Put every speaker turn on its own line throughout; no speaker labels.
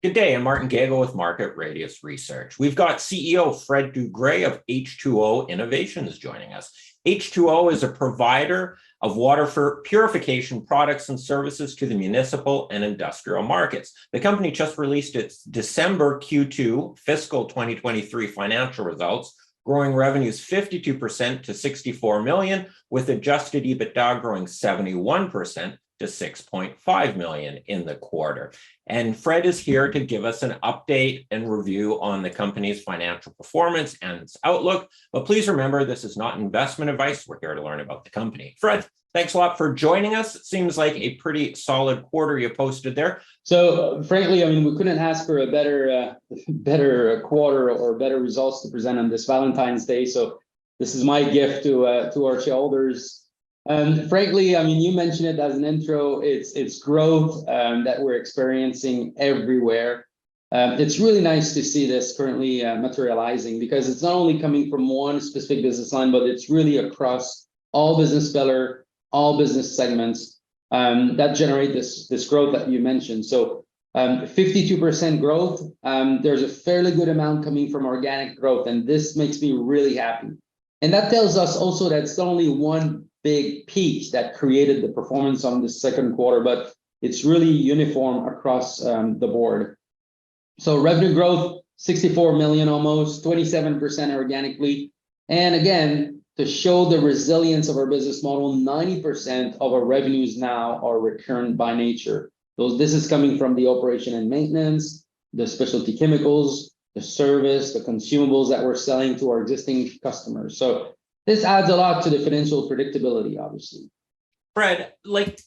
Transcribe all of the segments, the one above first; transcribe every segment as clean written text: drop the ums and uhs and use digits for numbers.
Good day, I'm Martin Gago with Market Radius Research. We've got CEO Fred Dugre of H2o Innovations joining us. H2o is a provider of water purification products and services to the municipal and industrial markets. The company just released its December Q2 fiscal 2023 financial results, growing revenues 52% to $64 million, with adjusted EBITDA growing 71% to $6.5 million in the quarter. And Fred is here to give us an update and review on the company's financial performance and its outlook. But please remember, this is not investment advice. We're here to learn about the company. Fred, thanks a lot for joining us. It seems like a pretty solid quarter you posted there.
So frankly, I mean, we couldn't ask for a better quarter or better results to present on this Valentine's Day. So this is my gift to our shareholders. Frankly, I mean, you mentioned it as an intro. It's growth that we're experiencing everywhere. It's really nice to see this currently materializing, because it's not only coming from one specific business line, but it's really across all business pillar, all business segments that generate this growth that you mentioned. So 52% growth. There's a fairly good amount coming from organic growth, and this makes me really happy. And that tells us also that it's not only one big peak that created the performance on the second quarter, but it's really uniform across the board. So revenue growth, 64 million, almost 27% organically. And again, to show the resilience of our business model, 90% of our revenues now are recurrent by nature. This is coming from the operation and maintenance, the specialty chemicals, the service, the consumables that we're selling to our existing customers. So this adds a lot to the financial predictability, obviously.
Fred,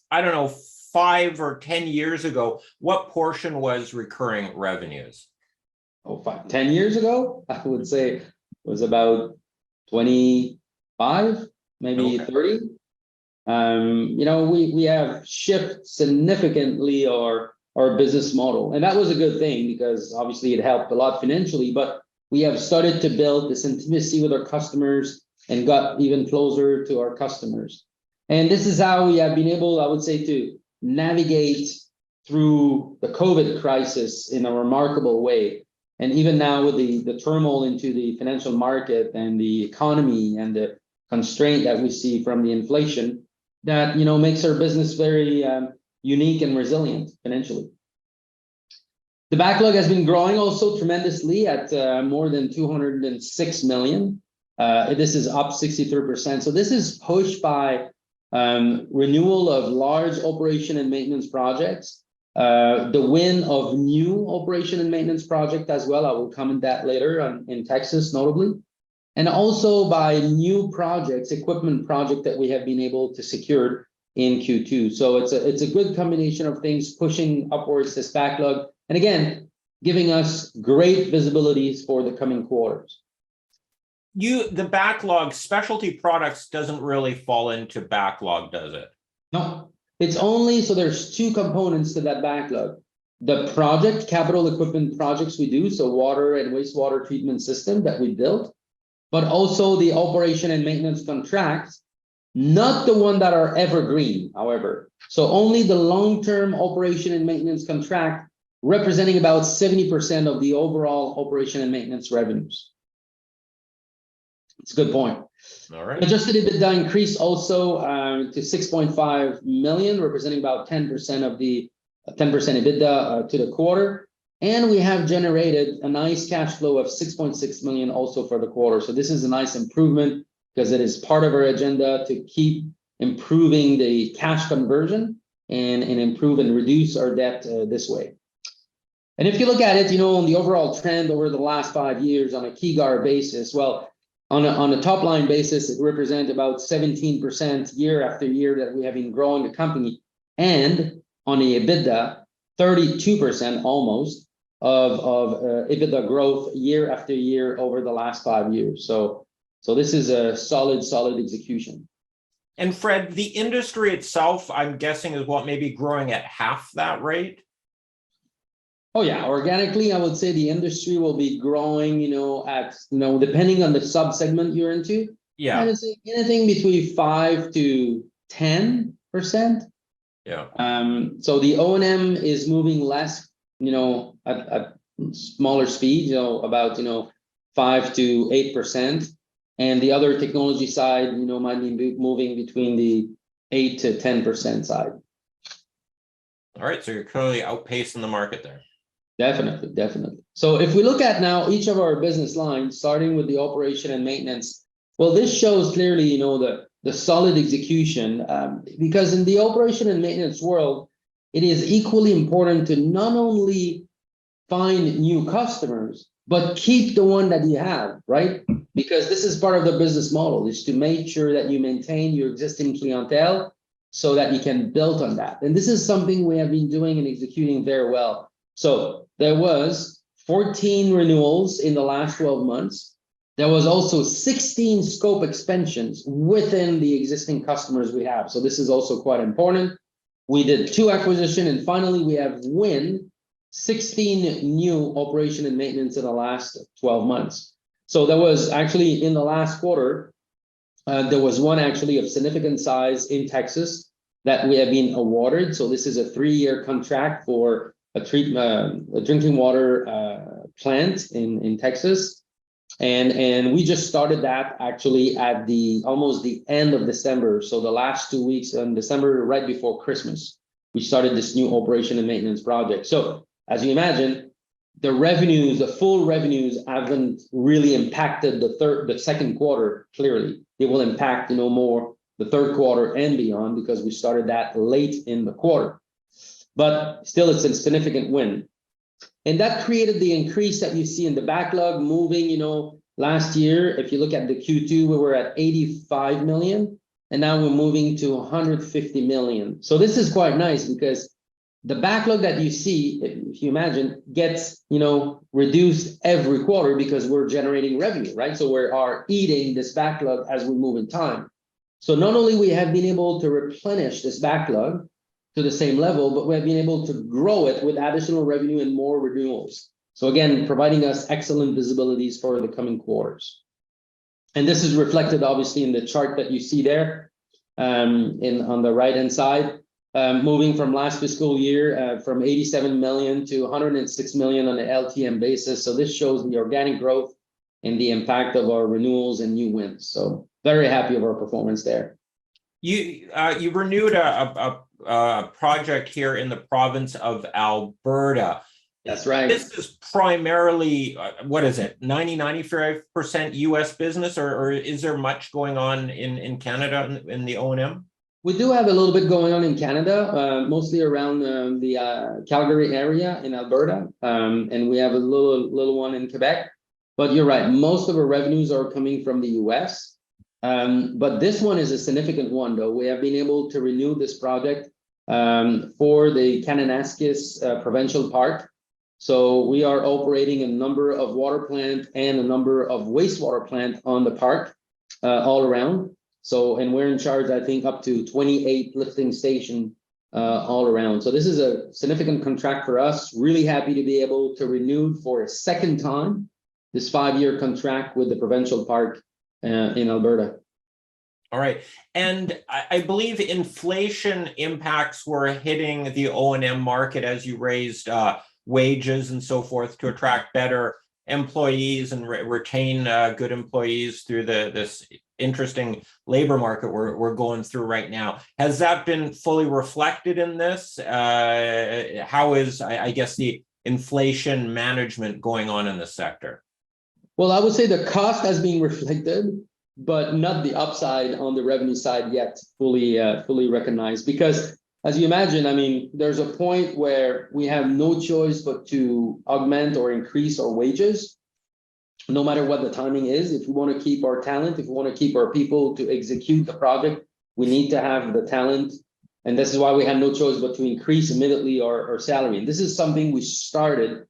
I don't know, 5 or 10 years ago, what portion was recurring revenues?
10 years ago, I would say it was about 25, maybe 30. We have shifted significantly our business model, and that was a good thing, because obviously it helped a lot financially, but we have started to build this intimacy with our customers and got even closer to our customers. And this is how we have been able, I would say, to navigate through the COVID crisis in a remarkable way. And even now with the turmoil into the financial market and the economy and the constraint that we see from the inflation, that makes our business very unique and resilient financially. The backlog has been growing also tremendously at more than 206 million. This is up 63%. So this is pushed by renewal of large operation and maintenance projects, the win of new operation and maintenance project as well. I will comment that later in Texas, notably. And also by new projects, equipment project that we have been able to secure in Q2. So it's a good combination of things pushing upwards this backlog, and again, giving us great visibilities for the coming quarters.
The backlog, specialty products doesn't really fall into backlog, does it?
No, it's only, so there's two components to that backlog. The project, capital equipment projects we do, so water and wastewater treatment system that we built, but also the operation and maintenance contracts, not the one that are evergreen, however. So only the long-term operation and maintenance contract, representing about 70% of the overall operation and maintenance revenues. It's a good point.
All right.
Adjusted EBITDA increased also to 6.5 million, representing about 10% of the 10% EBITDA to the quarter. And we have generated a nice cash flow of 6.6 million also for the quarter. So this is a nice improvement, because it is part of our agenda to keep improving the cash conversion and improve and reduce our debt this way. And if you look at it, on the overall trend over the last 5 years on a KEGAR basis, well, on a top line basis, it represents about 17% year after year that we have been growing the company. And on the EBITDA, 32% almost of EBITDA growth year after year over the last 5 years. So this is a solid execution.
And Fred, the industry itself, I'm guessing, is maybe growing at half that rate?
Oh yeah, organically, I would say the industry will be growing, at, depending on the sub-segment you're into.
Yeah.
I would say anything between 5 to 10%.
Yeah.
So the O&M is moving less at smaller speed, about 5 to 8%. And the other technology side, might be moving between the 8 to 10% side.
All right, so you're clearly outpacing the market there.
Definitely, definitely. So if we look at now each of our business lines, starting with the operation and maintenance, well, this shows clearly, the solid execution, because in the operation and maintenance world, it is equally important to not only find new customers, but keep the one that you have, right? Because this is part of the business model, is to make sure that you maintain your existing clientele so that you can build on that. And this is something we have been doing and executing very well. So there was 14 renewals in the last 12 months. There was also 16 scope expansions within the existing customers we have. So this is also quite important. We did 2 acquisitions, and finally we have won 16 new operation and maintenance in the last 12 months. So there was actually in the last quarter, there was one actually of significant size in Texas that we have been awarded. So this is a 3-year contract for a drinking water plant in Texas. And we just started that actually at almost the end of December. So the last 2 weeks in December, right before Christmas, we started this new operation and maintenance project. So as you imagine, the full revenues haven't really impacted the second quarter. Clearly, they will impact, more the third quarter and beyond, because we started that late in the quarter. But still, it's a significant win. And that created the increase that you see in the backlog moving, last year. If you look at the Q2, we were at 85 million, and now we're moving to 150 million. So this is quite nice, because the backlog that you see, if you imagine, gets, reduced every quarter because we're generating revenue, right? So we are eating this backlog as we move in time. So not only we have been able to replenish this backlog to the same level, but we have been able to grow it with additional revenue and more renewals. So again, providing us excellent visibilities for the coming quarters. And this is reflected obviously in the chart that you see there, on the right-hand side, moving from last fiscal year, from 87 million to 106 million on the LTM basis. So this shows the organic growth and the impact of our renewals and new wins. So very happy of our performance there.
You renewed a project here in the province of Alberta.
That's right.
This is primarily, 95% US business, or is there much going on in Canada in the O&M?
We do have a little bit going on in Canada, mostly around the Calgary area in Alberta, and we have a little one in Quebec. But you're right, most of our revenues are coming from the US. But this one is a significant one, though. We have been able to renew this project for the Kananaskis Provincial Park. So we are operating a number of water plant and a number of wastewater plant on the park all around. So, and we're in charge, I think, up to 28 lifting station all around. So this is a significant contract for us. Really happy to be able to renew for a second time this 5-year contract with the provincial park in Alberta.
All right. And I believe inflation impacts were hitting the O&M market as you raised wages and so forth to attract better employees and retain good employees through this interesting labor market we're going through right now. Has that been fully reflected in this? How is, I guess, the inflation management going on in the sector?
Well, I would say the cost has been reflected, but not the upside on the revenue side yet fully recognized. Because as you imagine, I mean, there's a point where we have no choice but to augment or increase our wages, no matter what the timing is. If we want to keep our talent, if we want to keep our people to execute the project, we need to have the talent. And this is why we have no choice but to increase immediately our salary. And this is something we started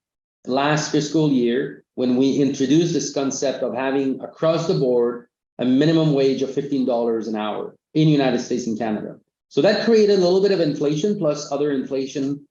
last fiscal year when we introduced this concept of having across the board a minimum wage of $15 an hour in the United States and Canada. So that created a little bit of inflation plus other inflation.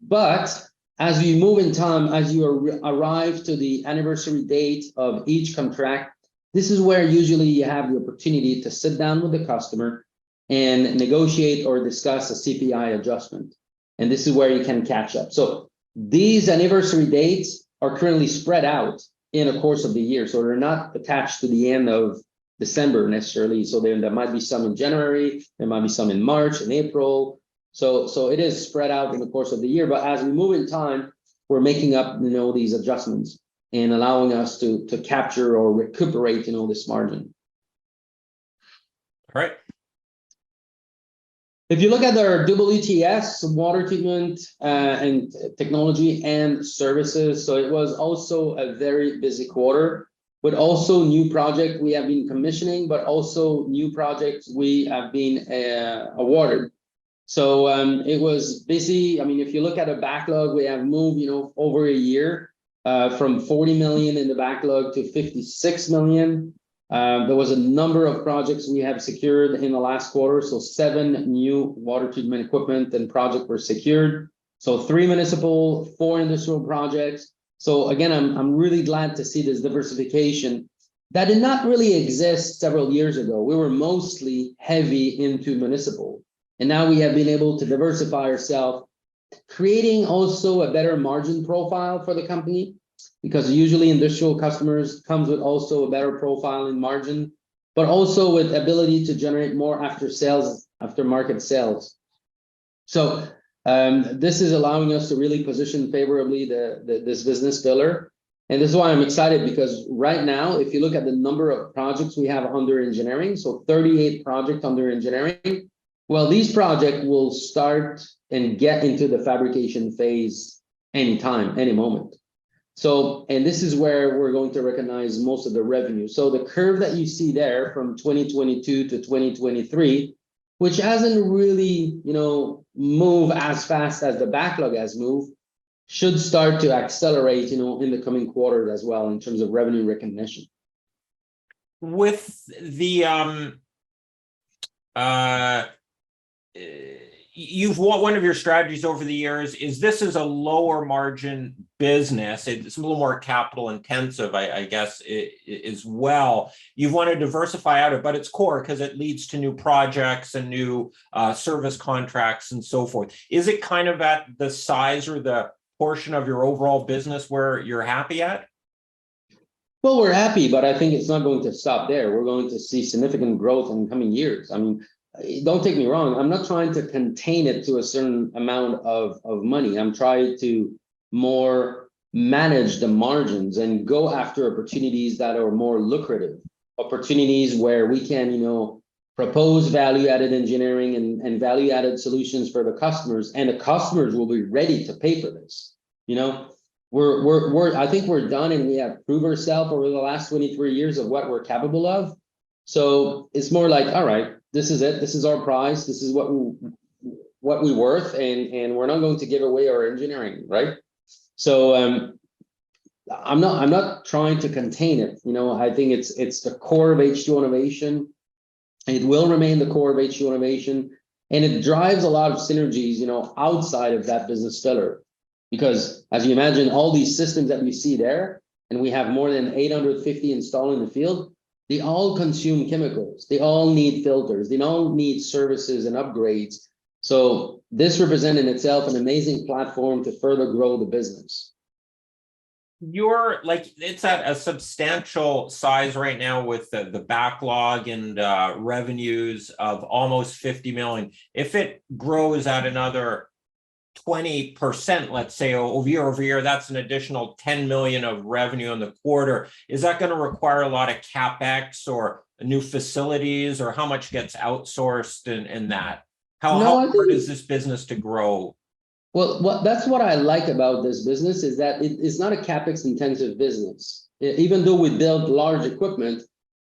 But as we move in time, as you arrive to the anniversary date of each contract, this is where usually you have the opportunity to sit down with the customer and negotiate or discuss a CPI adjustment. And this is where you can catch up. So these anniversary dates are currently spread out in the course of the year. So they're not attached to the end of December necessarily. So there might be some in January, there might be some in March and April. So it is spread out in the course of the year. But as we move in time, we're making up, these adjustments and allowing us to capture or recuperate, this margin.
All right.
If you look at our WTS, water treatment and technology and services, so it was also a very busy quarter, with also new project we have been commissioning, but also new projects we have been awarded. So it was busy. I mean, if you look at a backlog, we have moved, over a year from 40 million in the backlog to 56 million. There was a number of projects we have secured in the last quarter. So 7 new water treatment equipment and projects were secured. So 3 municipal, 4 industrial projects. So again, I'm really glad to see this diversification that did not really exist several years ago. We were mostly heavy into municipal. And now we have been able to diversify ourselves, creating also a better margin profile for the company, because usually industrial customers comes with also a better profile in margin, but also with ability to generate more aftermarket sales. So this is allowing us to really position favorably this business pillar. And this is why I'm excited, because right now, if you look at the number of projects we have under engineering, so 38 projects under engineering, well, these projects will start and get into the fabrication phase anytime, any moment. So, and this is where we're going to recognize most of the revenue. So the curve that you see there from 2022 to 2023, which hasn't really, moved as fast as the backlog has moved, should start to accelerate, in the coming quarters as well in terms of revenue recognition.
With the one of your strategies over the years is this is a lower margin business. It's a little more capital intensive, I guess, as well. You've wanted to diversify out of, but it's core because it leads to new projects and new service contracts and so forth. Is it kind of at the size or the portion of your overall business where you're happy at?
Well, we're happy, but I think it's not going to stop there. We're going to see significant growth in the coming years. I mean, don't take me wrong. I'm not trying to contain it to a certain amount of money. I'm trying to more manage the margins and go after opportunities that are more lucrative, opportunities where we can, propose value-added engineering and value-added solutions for the customers, and the customers will be ready to pay for this. I think we're done, and we have proved ourselves over the last 23 years of what we're capable of. So it's more like, all right, this is it. This is our price. This is what we're worth, and we're not going to give away our engineering, right? So I'm not trying to contain it. I think it's the core of H2o Innovation. It will remain the core of H2o Innovation, and it drives a lot of synergies, outside of that business pillar, because as you imagine, all these systems that you see there, and we have more than 850 installed in the field. They all consume chemicals. They all need filters. They all need services and upgrades. So this represents in itself an amazing platform to further grow the business.
It's at a substantial size right now with the backlog and revenues of almost 50 million. If it grows at another 20%, let's say, over year, that's an additional 10 million of revenue in the quarter. Is that going to require a lot of CapEx or new facilities, or how much gets outsourced in that? How hard is this business to grow?
Well, that's what I like about this business, is that it's not a CapEx intensive business. Even though we build large equipment,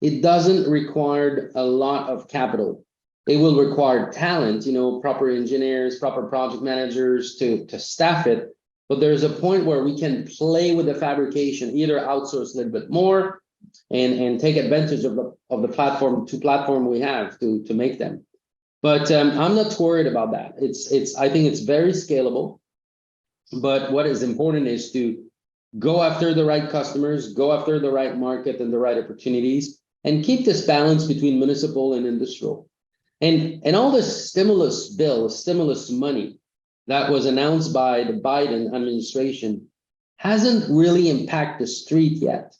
it doesn't require a lot of capital. It will require talent, proper engineers, proper project managers to staff it. But there's a point where we can play with the fabrication, either outsource a little bit more and take advantage of the platform we have to make them. But I'm not worried about that. I think it's very scalable. But what is important is to go after the right customers, go after the right market and the right opportunities, and keep this balance between municipal and industrial. And all this stimulus money that was announced by the Biden administration hasn't really impacted the street yet,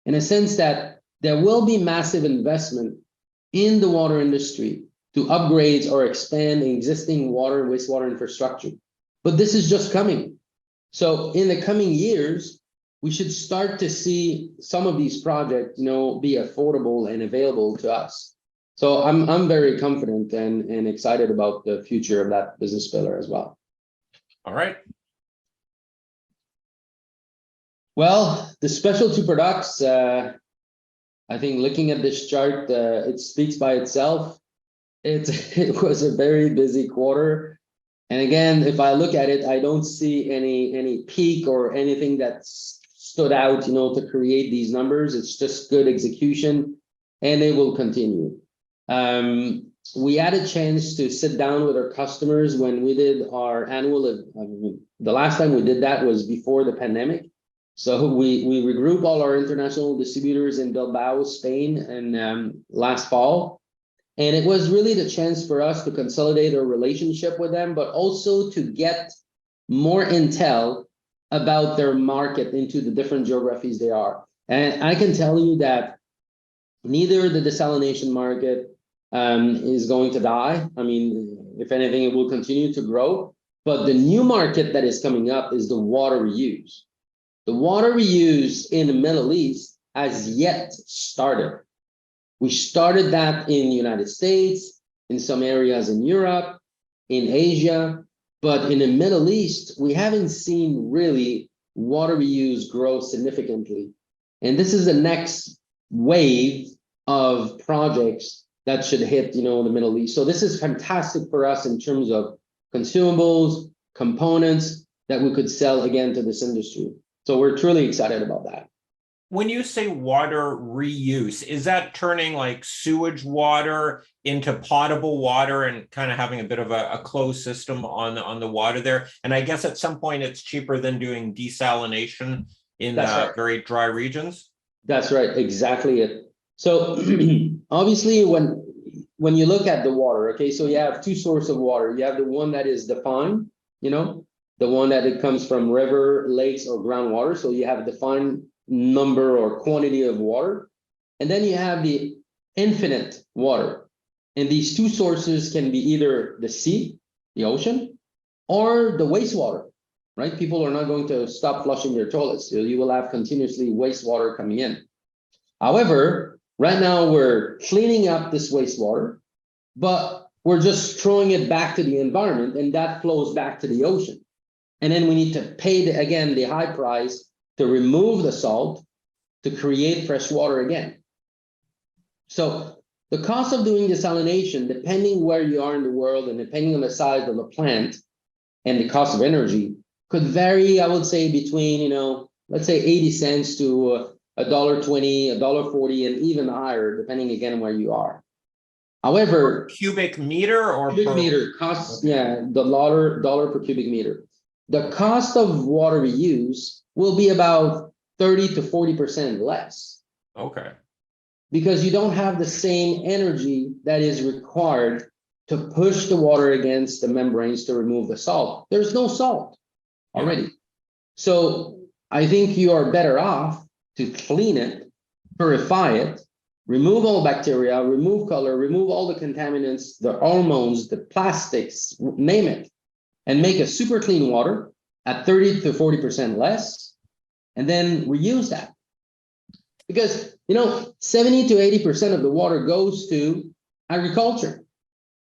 in a sense that there will be massive investment in the water industry to upgrade or expand existing water and wastewater infrastructure. But this is just coming. So in the coming years, we should start to see some of these projects, be affordable and available to us. So I'm very confident and excited about the future of that business pillar as well.
All right.
Well, the specialty products, I think looking at this chart, it speaks by itself. It was a very busy quarter. And again, if I look at it, I don't see any peak or anything that stood out, to create these numbers. It's just good execution, and it will continue. We had a chance to sit down with our customers when we did our annual, the last time we did that was before the pandemic. So we regrouped all our international distributors in Bilbao, Spain, and last fall. And it was really the chance for us to consolidate our relationship with them, but also to get more intel about their market into the different geographies they are. And I can tell you that neither the desalination market is going to die. I mean, if anything, it will continue to grow. But the new market that is coming up is the water reuse. The water reuse in the Middle East has yet started. We started that in the United States, in some areas in Europe, in Asia, but in the Middle East, we haven't seen really water reuse grow significantly. And this is the next wave of projects that should hit, the Middle East. So this is fantastic for us in terms of consumables, components that we could sell again to this industry. So we're truly excited about that.
When you say water reuse, is that turning like sewage water into potable water and kind of having a bit of a closed system on the water there? And I guess at some point it's cheaper than doing desalination in very dry regions?
That's right, exactly it. So obviously when you look at the water, okay, so you have two sources of water. You have the one that is defined, the one that it comes from river, lakes, or groundwater. So you have a defined number or quantity of water. And then you have the infinite water. And these two sources can be either the sea, the ocean, or the wastewater, right? People are not going to stop flushing their toilets. So you will have continuously wastewater coming in. However, right now we're cleaning up this wastewater, but we're just throwing it back to the environment, and that flows back to the ocean. And then we need to pay, the high price to remove the salt to create fresh water again. So the cost of doing desalination, depending where you are in the world and depending on the size of the plant and the cost of energy, could vary, I would say, between, let's say 80 cents to $1.20, $1.40, and even higher, depending again where you are. However,
cubic meter or
cubic meter costs, the dollar per cubic meter. The cost of water reuse will be about 30 to 40% less.
Okay.
Because you don't have the same energy that is required to push the water against the membranes to remove the salt. There's no salt already. Yeah. So I think you are better off to clean it, purify it, remove all bacteria, remove color, remove all the contaminants, the hormones, the plastics, name it, and make a super clean water at 30 to 40% less, and then reuse that. Because, 70 to 80% of the water goes to agriculture.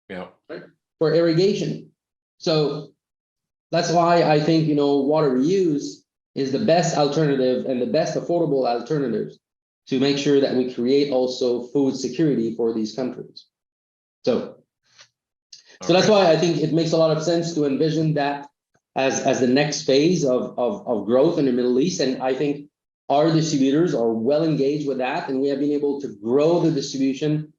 Yeah.
Right? For irrigation. So that's why I think, water reuse is the best alternative and the best affordable alternatives to make sure that we create also food security for these countries. So that's why I think it makes a lot of sense to envision that as the next phase of growth in the Middle East. And I think our distributors are well engaged with that, and we have been able to grow the distribution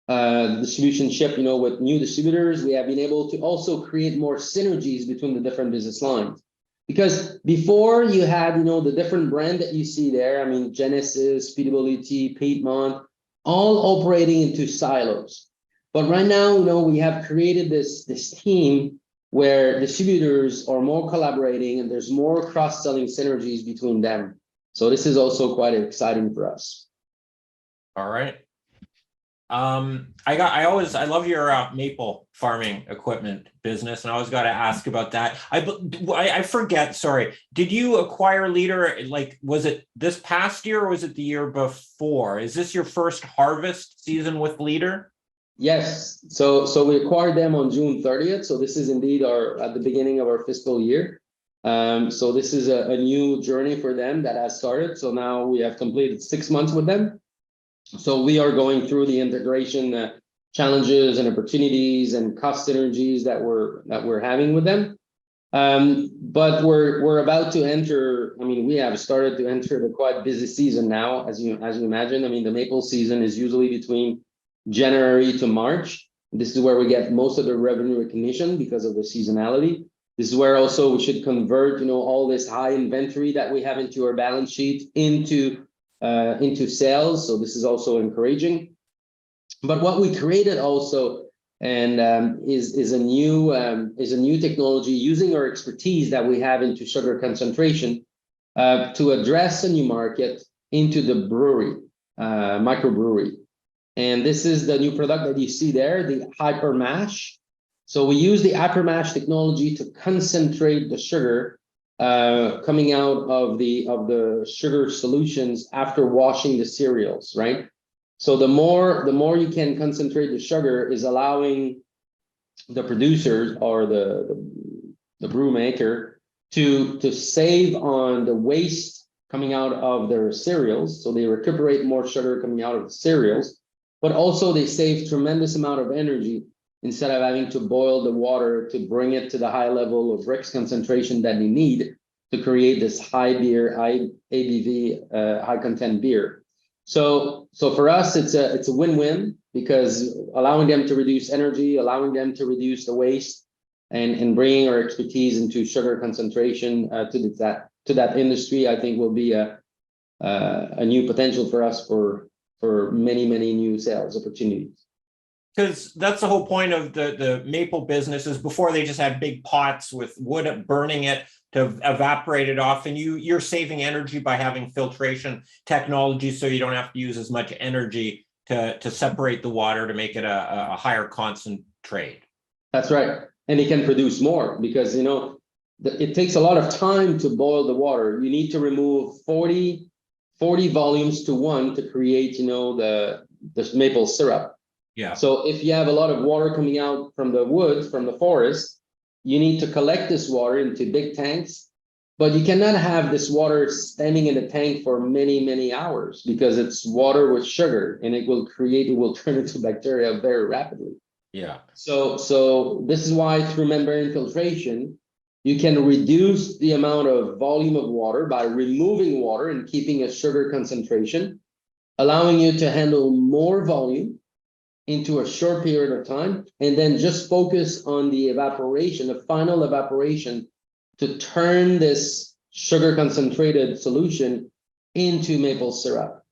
ship, with new distributors. We have been able to also create more synergies between the different business lines. Because before you had, the different brand that you see there, Genesis, PWT, Piedmont, all operating into silos. But right now, we have created this team where distributors are more collaborating and there's more cross-selling synergies between them. So this is also quite exciting for us.
All right. I love your maple farming equipment business, and I always got to ask about that. I forget. Sorry, did you acquire Leader? Like, was it this past year or was it the year before? Is this your first harvest season with Leader?
Yes. So we acquired them on June 30th. So this is indeed at the beginning of our fiscal year. So this is a new journey for them that has started. So now we have completed 6 months with them. So we are going through the integration challenges and opportunities and cost synergies that we're having with them. But we're about to enter. I mean, we have started to enter the quite busy season now, as you imagine. I mean, the maple season is usually between January to March. This is where we get most of the revenue recognition because of the seasonality. This is where also we should convert, all this high inventory that we have into our balance sheet into sales. So this is also encouraging. But what we created also is a new technology using our expertise that we have into sugar concentration to address a new market into the brewery, microbrewery. And this is the new product that you see there, the hyper mash. So we use the hyper mash technology to concentrate the sugar coming out of the sugar solutions after washing the cereals, right? So the more you can concentrate the sugar is allowing the producers or the brew maker to save on the waste coming out of their cereals. So they recuperate more sugar coming out of the cereals, but also they save tremendous amount of energy instead of having to boil the water to bring it to the high level of Brix concentration that they need to create this high ABV, high content beer. So for us, it's a win-win because allowing them to reduce energy, allowing them to reduce the waste, and bringing our expertise into sugar concentration to that industry, I think will be a new potential for us for many new sales opportunities.
Because that's the whole point of the maple businesses. Before, they just had big pots with wood, burning it to evaporate it off, and you're saving energy by having filtration technology, so you don't have to use as much energy to separate the water to make it a higher concentrate.
That's right, and it can produce more because it takes a lot of time to boil the water. You need to remove 40 volumes to 1 to create the maple syrup.
Yeah.
So if you have a lot of water coming out from the woods, from the forest, you need to collect this water into big tanks, but you cannot have this water standing in the tank for many hours because it's water with sugar and it will turn into bacteria very rapidly.
Yeah.
So this is why through membrane filtration, you can reduce the amount of volume of water by removing water and keeping a sugar concentration, allowing you to handle more volume into a short period of time, and then just focus on the evaporation, the final evaporation, to turn this sugar concentrated solution into maple syrup.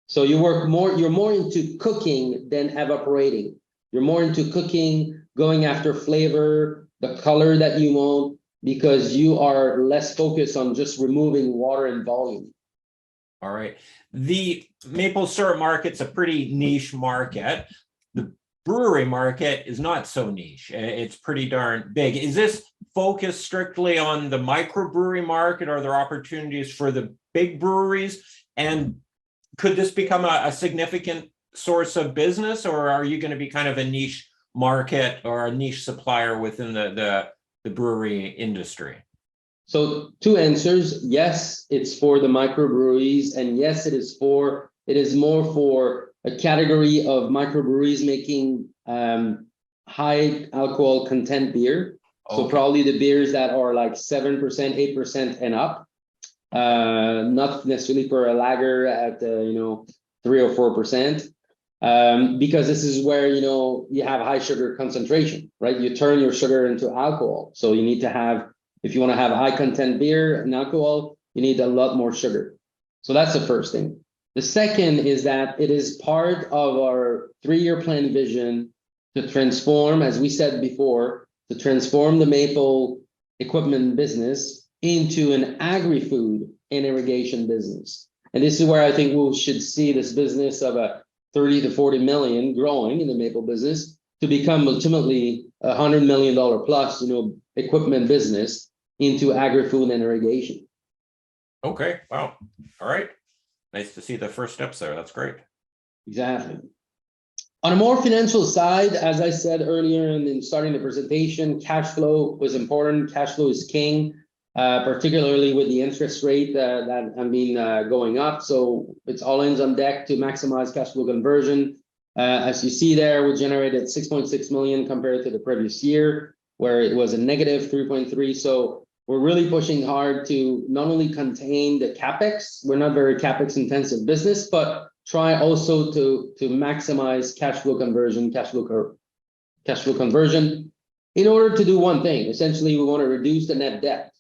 So you're more into cooking than evaporating. You're more into cooking, going after flavor, the color that you want, because you are less focused on just removing water and volume.
All right. The maple syrup market's a pretty niche market. The brewery market is not so niche. It's pretty darn big. Is this focused strictly on the microbrewery market? Are there opportunities for the big breweries? And could this become a significant source of business, or are you going to be kind of a niche market or a niche supplier within the brewery industry?
So 2 answers. Yes, it's for the microbreweries, and yes, it is more for a category of microbreweries making high alcohol content beer. Okay. So probably the beers that are like 7%, 8% and up, not necessarily for a lager at 3 or 4%, because this is where you have high sugar concentration, right? You turn your sugar into alcohol, so you need to have, if you want to have high content beer and alcohol, you need a lot more sugar. So that's the first thing. The second is that it is part of our 3-year plan vision to transform, as we said before, to transform the maple equipment business into an agri-food and irrigation business. And this is where I think we should see this business of a 30 to 40 million growing in the maple business to become ultimately $100 million plus, equipment business into agri-food and irrigation.
Okay. Wow. All right. Nice to see the first steps there. That's great.
Exactly. On a more financial side, as I said earlier in starting the presentation, cash flow was important. Cash flow is king, particularly with the interest rate that going up. So it's all hands on deck to maximize cash flow conversion. As you see there, we generated 6.6 million compared to the previous year, where it was a negative 3.3. So we're really pushing hard to not only contain the capex, we're not very capex intensive business, but try also to maximize cash flow conversion in order to do one thing. Essentially, we want to reduce the net debt.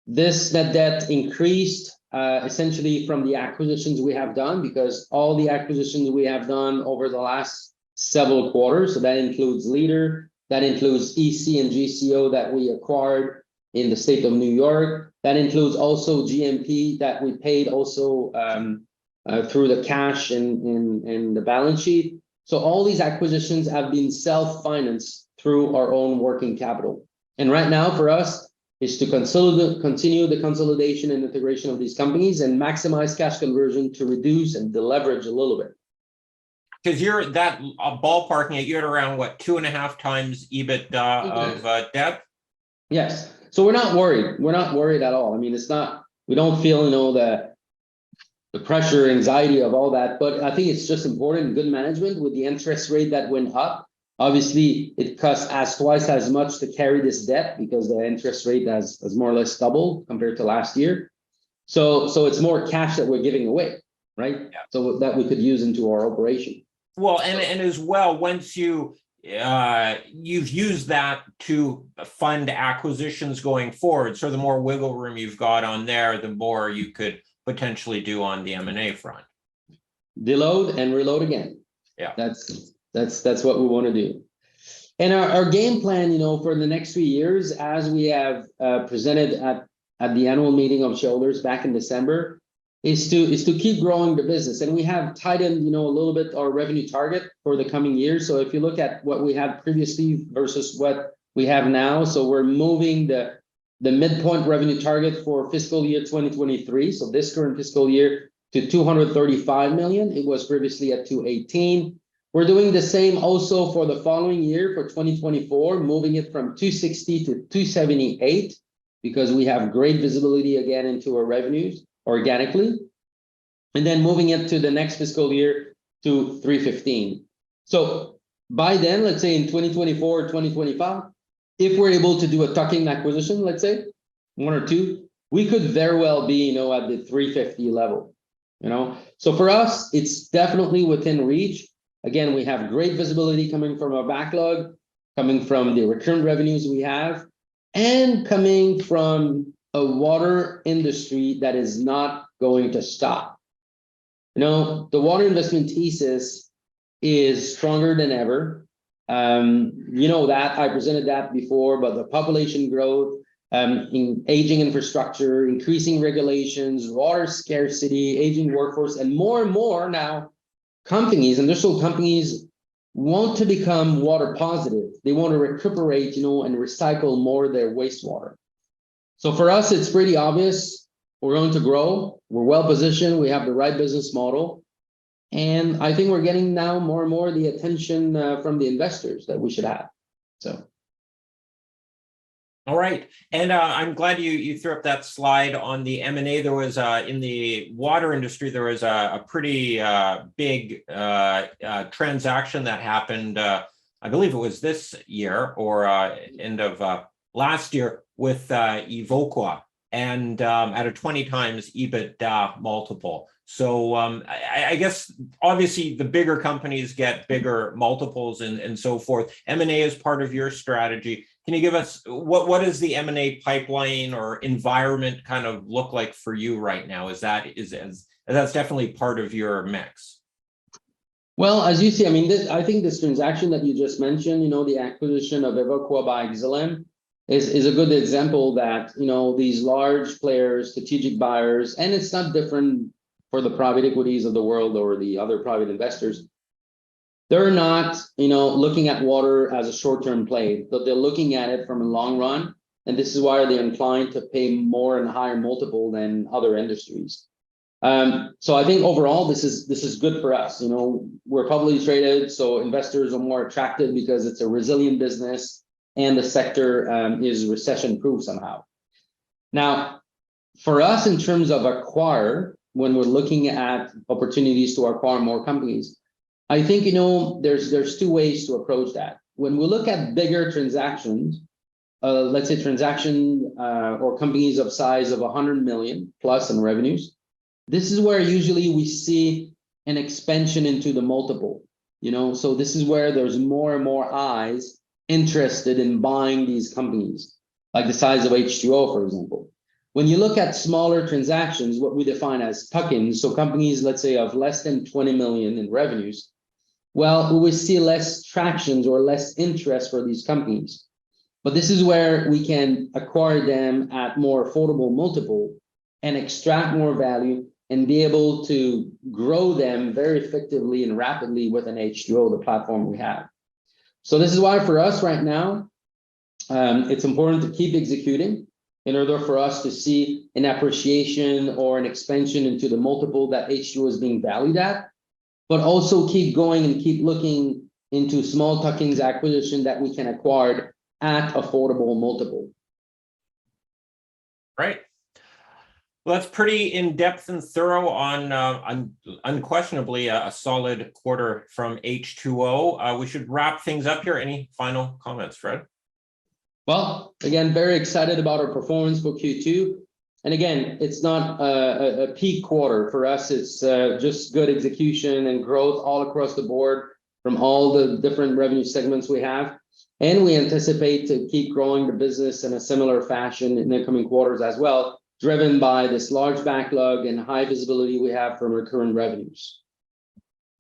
This net debt increased essentially from the acquisitions we have done, because all the acquisitions we have done over the last several quarters, so that includes Leader, that includes EC and GCO that we acquired in the state of New York, that includes also GMP that we paid also through the cash in the balance sheet. So all these acquisitions have been self-financed through our own working capital. And right now for us is to continue the consolidation and integration of these companies and maximize cash conversion to reduce and deleverage a little bit.
Because you're that ballparking it, you're at around what, 2.5 times EBITDA of debt?
Yes. So we're not worried. We're not worried at all. I mean, it's not, we don't feel, the pressure, anxiety of all that, but I think it's just important, good management with the interest rate that went up. Obviously, it costs twice as much to carry this debt because the interest rate has more or less doubled compared to last year. So it's more cash that we're giving away, right? Yeah. So that we could use into our operation.
Well, and as well, once you've used that to fund acquisitions going forward, so the more wiggle room you've got on there, the more you could potentially do on the M&A front.
Deload and reload again.
Yeah,
that's what we want to do. And our game plan, for the next 3 years, as we have presented at the annual meeting of shareholders back in December, is to keep growing the business. And we have tightened, a little bit our revenue target for the coming years. So if you look at what we had previously versus what we have now, so we're moving the midpoint revenue target for fiscal year 2023, so this current fiscal year, to 235 million. It was previously at 218. We're doing the same also for the following year, for 2024, moving it from 260 to 278, because we have great visibility again into our revenues organically. And then moving it to the next fiscal year to 315. So by then, let's say in 2024 or 2025, if we're able to do a tuck-in acquisition, let's say 1 or 2, we could very well be, at the 350 level, So for us, it's definitely within reach. Again, we have great visibility coming from our backlog, coming from the recurrent revenues we have, and coming from a water industry that is not going to stop. The water investment thesis is stronger than ever. That I presented that before, but the population growth, in aging infrastructure, increasing regulations, water scarcity, aging workforce, and more now industrial companies want to become water positive. They want to recuperate, and recycle more of their wastewater. So for us, it's pretty obvious we're going to grow. We're well positioned. We have the right business model. And I think we're getting now more and more the attention from the investors that we should have. So.
All right. And I'm glad you threw up that slide on the M&A. There was in the water industry, there was a pretty big transaction that happened. I believe it was this year or end of last year with H2o, and at a 20 times EBITDA multiple. So I guess obviously the bigger companies get bigger multiples and so forth. M&A is part of your strategy. Can you give us what is the M&A pipeline or environment kind of look like for you right now? That's definitely part of your mix?
Well, as you see, I mean, I think this transaction that you just mentioned, the acquisition of Evoqua by Xylem is a good example that, these large players, strategic buyers, and it's not different for the private equities of the world or the other private investors. They're not, looking at water as a short-term play, but they're looking at it from a long run. And this is why they're inclined to pay more and higher multiple than other industries. So I think overall, this is good for us. We're publicly traded, so investors are more attracted because it's a resilient business and the sector is recession-proof somehow. Now, for us, in terms of acquire, when we're looking at opportunities to acquire more companies, I think, there's two ways to approach that. When we look at bigger transactions, let's say transaction or companies of size of 100 million plus in revenues, this is where usually we see an expansion into the multiple, so this is where there's more and more eyes interested in buying these companies, like the size of H2o, for example. When you look at smaller transactions, what we define as tuck-ins, so companies, let's say, of less than 20 million in revenues, well, we will see less tractions or less interest for these companies. But this is where we can acquire them at more affordable multiple and extract more value and be able to grow them very effectively and rapidly with an H2o, the platform we have. So this is why for us right now, it's important to keep executing in order for us to see an appreciation or an expansion into the multiple that H2o is being valued at, but also keep going and keep looking into small tuck-ins acquisition that we can acquire at affordable multiple.
Right. Well, that's pretty in-depth and thorough on unquestionably a solid quarter from H2o. We should wrap things up here. Any final comments, Fred?
Well, again, very excited about our performance for Q2. And again, it's not a peak quarter for us. It's just good execution and growth all across the board from all the different revenue segments we have. And we anticipate to keep growing the business in a similar fashion in the coming quarters as well, driven by this large backlog and high visibility we have from recurring revenues.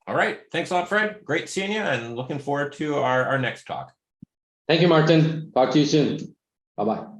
All right. Thanks a lot, Fred. Great seeing you and looking forward to our next talk.
Thank you, Martin. Talk to you soon. Bye-bye.